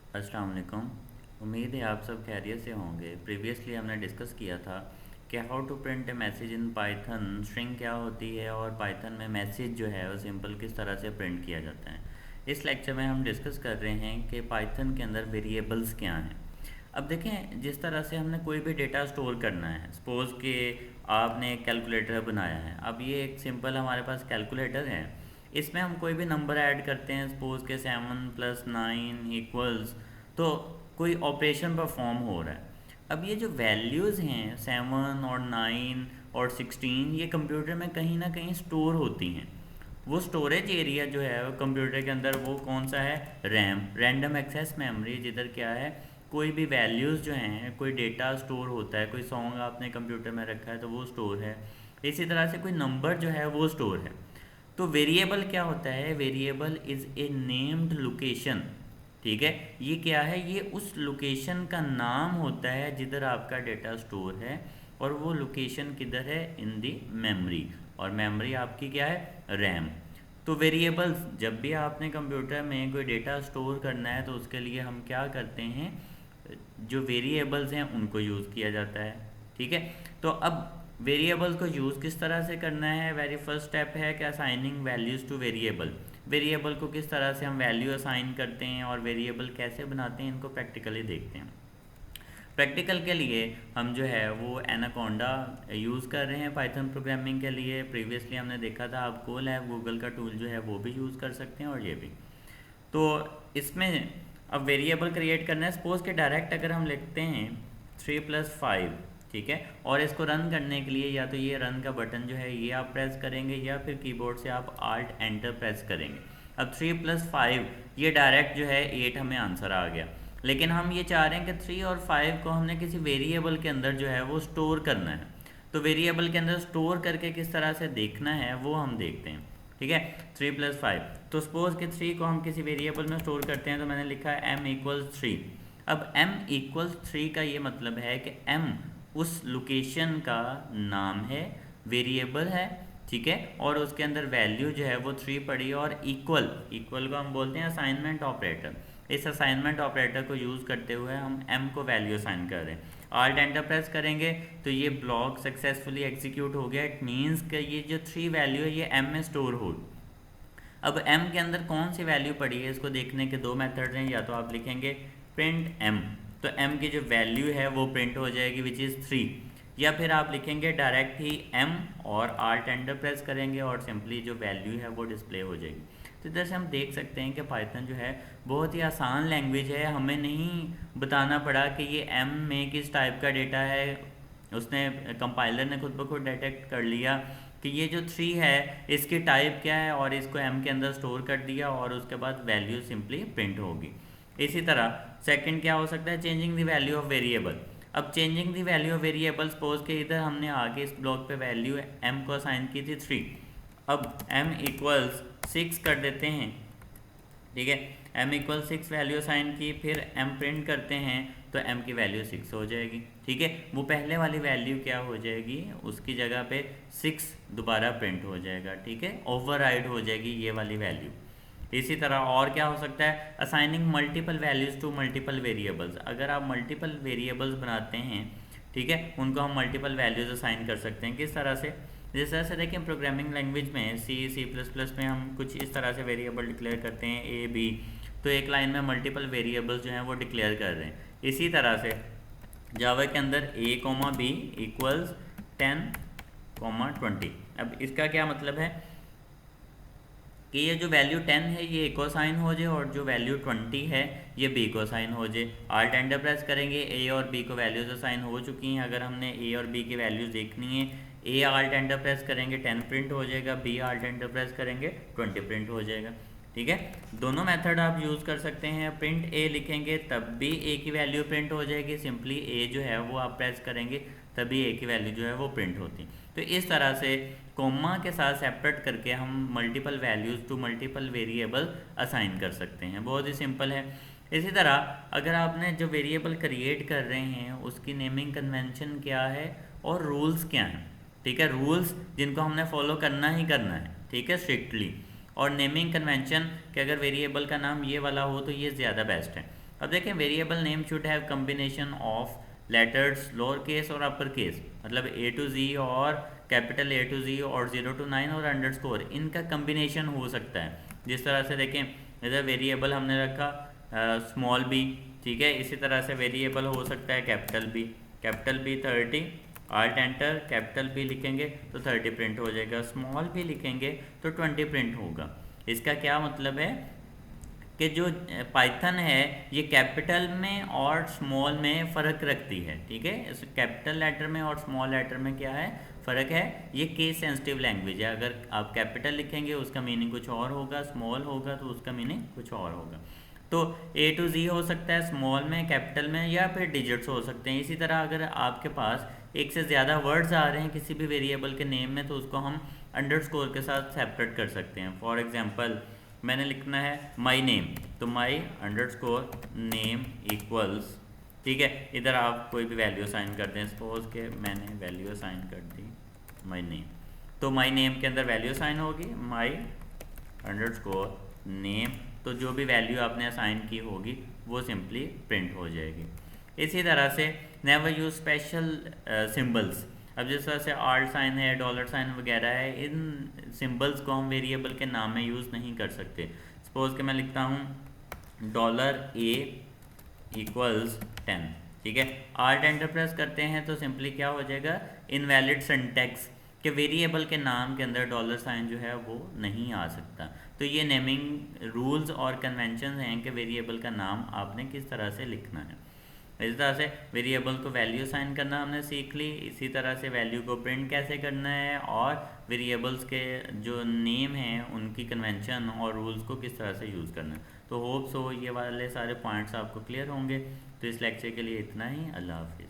अस्सलाम वालेकुम। उम्मीद है आप सब खैरियत से होंगे। प्रीवियसली हमने डिस्कस किया था कि how to print a message in Python, string क्या होती है और पाइथन में मैसेज जो है वो सिंपल किस तरह से प्रिंट किया जाता है। इस लेक्चर में हम डिस्कस कर रहे हैं कि पाइथन के अंदर वेरिएबल्स क्या हैं। अब देखें, जिस तरह से हमने कोई भी डेटा स्टोर करना है, सपोज़ कि आपने एक कैलकुलेटर बनाया है। अब ये एक सिंपल हमारे पास कैलकुलेटर है, इसमें हम कोई भी नंबर ऐड करते हैं, सपोज़ के 7 + 9 = तो कोई ऑपरेशन परफॉर्म हो रहा है। अब ये जो वैल्यूज़ हैं 7 और 9 और 16, ये कंप्यूटर में कहीं ना कहीं स्टोर होती हैं। वो स्टोरेज एरिया जो है वो कंप्यूटर के अंदर वो कौन सा है, रैम, रैंडम एक्सेस मेमोरी, जिधर क्या है कोई भी वैल्यूज़ जो हैं, कोई डेटा स्टोर होता है, कोई सॉन्ग आपने कंप्यूटर में रखा है तो वो स्टोर है। इसी तरह से कोई नंबर जो है वो स्टोर है। तो वेरिएबल क्या होता है, variable is a named location. ठीक है, ये क्या है, ये उस लोकेशन का नाम होता है जिधर आपका डेटा स्टोर है, और वो लोकेशन किधर है, इन दी मेमोरी, और मेमोरी आपकी क्या है, रैम। तो वेरिएबल्स, जब भी आपने कंप्यूटर में कोई डेटा स्टोर करना है तो उसके लिए हम क्या करते हैं, जो वेरिएबल्स हैं उनको यूज़ किया जाता है। ठीक है, तो अब वेरिएबल को यूज़ किस तरह से करना है, वेरी फर्स्ट स्टेप है कि assigning values two variable. Variable को किस तरह से हम वैल्यू असाइन करते हैं और वेरिएबल कैसे बनाते हैं, इनको प्रैक्टिकली देखते हैं। प्रैक्टिकल के लिए हम जो है वो एनाकोंडा यूज़ कर रहे हैं पाइथन प्रोग्रामिंग के लिए। प्रीवियसली हमने देखा था, आप कोलैब गूगल का टूल जो है वो भी यूज़ कर सकते हैं, और ये भी। तो इसमें अब वेरिएबल क्रिएट करना है, सपोज के डायरेक्ट अगर हम लिखते हैं 3 + 5, ठीक है, और इसको रन करने के लिए या तो ये रन का बटन जो है ये आप प्रेस करेंगे, या फिर कीबोर्ड से आप Alt Enter प्रेस करेंगे। अब 3 + 5, ये डायरेक्ट जो है 8 हमें आंसर आ गया। लेकिन हम ये चाह रहे हैं कि 3 और 5 को हमने किसी वेरिएबल के अंदर जो है वो स्टोर करना है। तो वेरिएबल के अंदर स्टोर करके किस तरह से देखना है वो हम देखते हैं। ठीक है, 3 + 5, तो सपोज कि 3 को हम किसी वेरिएबल में स्टोर करते हैं, तो मैंने लिखा है m = 3। अब m = 3 का ये मतलब है कि m उस लोकेशन का नाम है, वेरिएबल है। ठीक है, और उसके अंदर वैल्यू जो है वो 3 पड़ी, और इक्वल, इक्वल को हम बोलते हैं असाइनमेंट ऑपरेटर। इस असाइनमेंट ऑपरेटर को यूज़ करते हुए हम m को वैल्यू असाइन कर रहे हैं। Alt Enter प्रेस करेंगे तो ये ब्लॉक सक्सेसफुली एग्जीक्यूट हो गया। इट मीन्स कि ये जो 3 वैल्यू है ये m में स्टोर हो। अब m के अंदर कौन सी वैल्यू पड़ी है, इसको देखने के दो मेथड हैं। या तो आप लिखेंगे प्रिंट m, तो m की जो वैल्यू है वो प्रिंट हो जाएगी विच इज़ 3, या फिर आप लिखेंगे डायरेक्ट ही m और Alt Enter प्रेस करेंगे और सिंपली जो वैल्यू है वो डिस्प्ले हो जाएगी। तो इधर से हम देख सकते हैं कि पाइथन जो है बहुत ही आसान लैंग्वेज है। हमें नहीं बताना पड़ा कि ये m में किस टाइप का डेटा है, उसने कंपाइलर ने खुद ब खुद डिटेक्ट कर लिया कि ये जो 3 है इसकी टाइप क्या है, और इसको m के अंदर स्टोर कर दिया, और उसके बाद वैल्यू सिंपली प्रिंट होगी। इसी तरह सेकंड क्या हो सकता है, changing the value of variable. अब changing the value of variable, suppose के इधर हमने आगे इस ब्लॉक पे वैल्यू m को असाइन की थी 3, अब m = 6 कर देते हैं। ठीक है, m = 6 वैल्यू असाइन की, फिर m प्रिंट करते हैं तो m की वैल्यू 6 हो जाएगी। ठीक है, वो पहले वाली वैल्यू क्या हो जाएगी, उसकी जगह पे 6 दोबारा प्रिंट हो जाएगा। ठीक है, ओवरराइड हो जाएगी ये वाली वैल्यू। इसी तरह और क्या हो सकता है, assigning multiple values to multiple variables. अगर आप मल्टीपल वेरिएबल्स बनाते हैं, ठीक है, उनको हम मल्टीपल वैल्यूज़ असाइन कर सकते हैं। किस तरह से, जिस तरह से देखिए प्रोग्रामिंग लैंग्वेज में C++ में हम कुछ इस तरह से वेरिएबल डिक्लेयर करते हैं A B, तो एक लाइन में मल्टीपल वेरिएबल्स जो हैं वो डिक्लेयर कर रहे हैं। इसी तरह से जावा के अंदर A, B = 10, 20। अब इसका क्या मतलब है कि ये जो वैल्यू 10 है ये A को असाइन हो जाए, और जो वैल्यू 20 है ये B को असाइन हो जाए। Alt Enter प्रेस करेंगे, A और B को वैल्यूज़ असाइन हो चुकी हैं। अगर हमने A और B की वैल्यूज़ देखनी है, A Alt Enter प्रेस करेंगे 10 प्रिंट हो जाएगा, B Alt Enter प्रेस करेंगे 20 प्रिंट हो जाएगा। ठीक है, दोनों मेथड आप यूज़ कर सकते हैं। प्रिंट A लिखेंगे तब भी A की वैल्यू प्रिंट हो जाएगी, सिंपली A जो है वो आप प्रेस करेंगे तभी A की वैल्यू जो है वो प्रिंट होती। तो इस तरह से कोमा के साथ सेपरेट करके हम multiple values to multiple variable assign कर सकते हैं। बहुत ही सिंपल है। इसी तरह अगर आपने जो वेरिएबल क्रिएट कर रहे हैं उसकी नेमिंग कन्वेंशन क्या है और रूल्स क्या हैं। ठीक है, रूल्स जिनको हमने फॉलो करना ही करना है, ठीक है, स्ट्रिक्टली, और नेमिंग कन्वेंशन कि अगर वेरिएबल का नाम ये वाला हो तो ये ज़्यादा बेस्ट है। अब देखें variable name should have combination of letters lower case और अपर केस, मतलब A to Z और कैपिटल A to Z और 0 to 9 और अंडरस्कोर, इनका कम्बिनेशन हो सकता है। जिस तरह से देखें इधर वेरिएबल हमने रखा स्मॉल b, ठीक है, इसी तरह से वेरिएबल हो सकता है capital B 30, alt enter, capital B लिखेंगे तो 30 प्रिंट हो जाएगा, स्मॉल b लिखेंगे तो 20 प्रिंट होगा। इसका क्या मतलब है कि जो पाइथन है ये कैपिटल में और स्मॉल में फ़र्क रखती है, ठीक है। इस कैपिटल लेटर में और स्मॉल लेटर में क्या है फ़र्क है, ये केस सेंसिटिव लैंग्वेज है। अगर आप कैपिटल लिखेंगे उसका मीनिंग कुछ और होगा, स्मॉल होगा तो उसका मीनिंग कुछ और होगा। तो A to Z हो सकता है स्मॉल में, कैपिटल में, या फिर डिजिट्स हो सकते हैं। इसी तरह अगर आपके पास एक से ज़्यादा वर्ड्स आ रहे हैं किसी भी वेरिएबल के नेम में तो उसको हम अंडरस्कोर के साथ सेपरेट कर सकते हैं। फॉर एग्जांपल मैंने लिखना है माई नेम, तो माई अंडरस्कोर नेम इक्वल्स, ठीक है, इधर आप कोई भी वैल्यू असाइन कर दें, सपोज के मैंने वैल्यू असाइन कर दी माई नेम, तो माई नेम के अंदर वैल्यू असाइन होगी माई अंडरस्कोर नेम, तो जो भी वैल्यू आपने असाइन की होगी वो सिंपली प्रिंट हो जाएगी। इसी तरह से नेवर यूज स्पेशल सिंबल्स। अब जिस तरह से आर्ट साइन है, डॉलर साइन वगैरह है, इन सिंबल्स को हम वेरिएबल के नाम में यूज़ नहीं कर सकते। सपोज कि मैं लिखता हूँ $A इक्वल्स 10, ठीक है, आर्ट एंटर प्रेस करते हैं तो सिंपली क्या हो जाएगा, इनवैलिड सिंटैक्स के वेरिएबल के नाम के अंदर डॉलर साइन जो है वो नहीं आ सकता। तो ये नेमिंग रूल्स और कन्वेंशन हैं कि वेरिएबल का नाम आपने किस तरह से लिखना है। इस तरह से वेरिएबल को वैल्यू असाइन करना हमने सीख ली, इसी तरह से वैल्यू को प्रिंट कैसे करना है और वेरिएबल्स के जो नेम हैं उनकी कन्वेंशन और रूल्स को किस तरह से यूज़ करना है। तो होप सो ये वाले सारे पॉइंट्स आपको क्लियर होंगे। तो इस लेक्चर के लिए इतना ही, अल्लाह हाफिज़।